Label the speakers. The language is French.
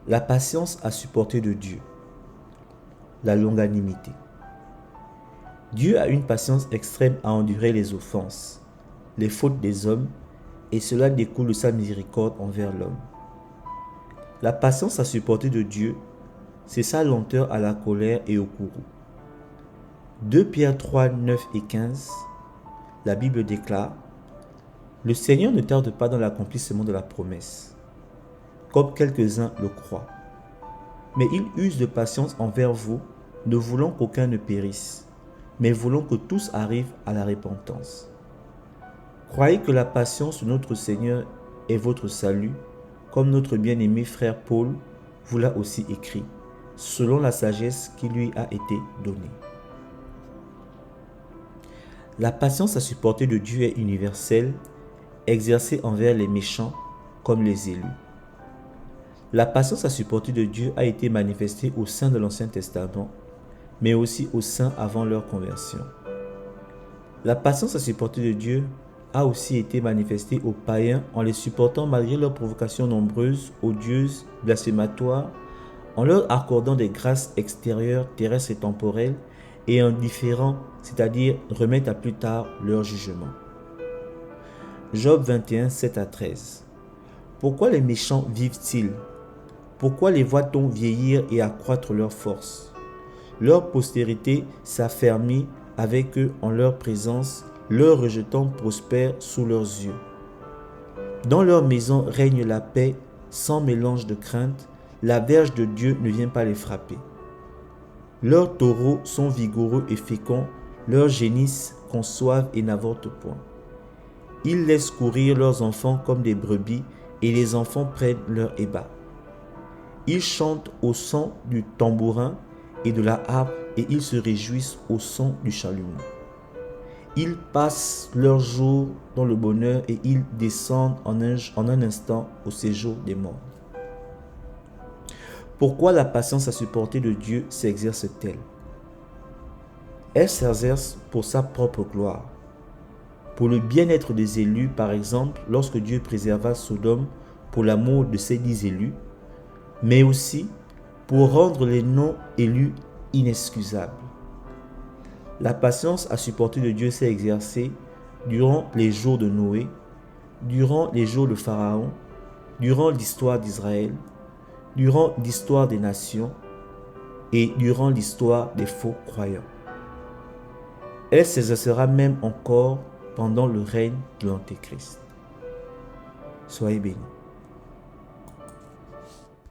Speaker 1: La patience à supporter de Dieu. La longanimité. Dieu a une patience extrême à endurer les offenses, les fautes des hommes, et cela découle de sa miséricorde envers l'homme. La patience à supporter de Dieu, c'est sa lenteur à la colère et au courroux. 2 Pierre 3, 9 et 15, la Bible déclare: Le Seigneur ne tarde pas dans l'accomplissement de la promesse, comme quelques-uns le croient, mais il use de patience envers vous, ne voulant qu'aucun ne périsse, mais voulant que tous arrivent à la repentance. Croyez que la patience de notre Seigneur est votre salut, comme notre bien-aimé frère Paul vous l'a aussi écrit, selon la sagesse qui lui a été donnée. La patience à supporter de Dieu est universelle, exercée envers les méchants comme les élus. La patience à supporter de Dieu a été manifestée au sein de l'Ancien Testament, mais aussi au sein avant leur conversion. La patience à supporter de Dieu a aussi été manifestée aux païens en les supportant malgré leurs provocations nombreuses, odieuses, blasphématoires, en leur accordant des grâces extérieures, terrestres et temporelles, et en différant, c'est-à-dire remettre à plus tard leur jugement. Job 21, 7 à 13. Pourquoi les méchants vivent-ils? Pourquoi les voit-on vieillir et accroître leur force? Leur postérité s'affermit avec eux en leur présence, leur rejetant prospère sous leurs yeux. Dans leur maison règne la paix sans mélange de crainte, la verge de Dieu ne vient pas les frapper. Leurs taureaux sont vigoureux et féconds, leurs génisses conçoivent et n'avortent point. Ils laissent courir leurs enfants comme des brebis, et les enfants prennent leur ébat. Ils chantent au son du tambourin et de la harpe, et ils se réjouissent au son du chalumeau. Ils passent leurs jours dans le bonheur et ils descendent en un instant au séjour des morts. Pourquoi la patience à supporter de Dieu s'exerce-t-elle? Elle s'exerce pour sa propre gloire. Pour le bien-être des élus, par exemple, lorsque Dieu préserva Sodome pour l'amour de ses 10 élus, mais aussi pour rendre les non-élus inexcusables. La patience à supporter de Dieu s'est exercée durant les jours de Noé, durant les jours de Pharaon, durant l'histoire d'Israël, durant l'histoire des nations et durant l'histoire des faux croyants. Elle s'exercera même encore pendant le règne de l'Antéchrist. Soyez bénis.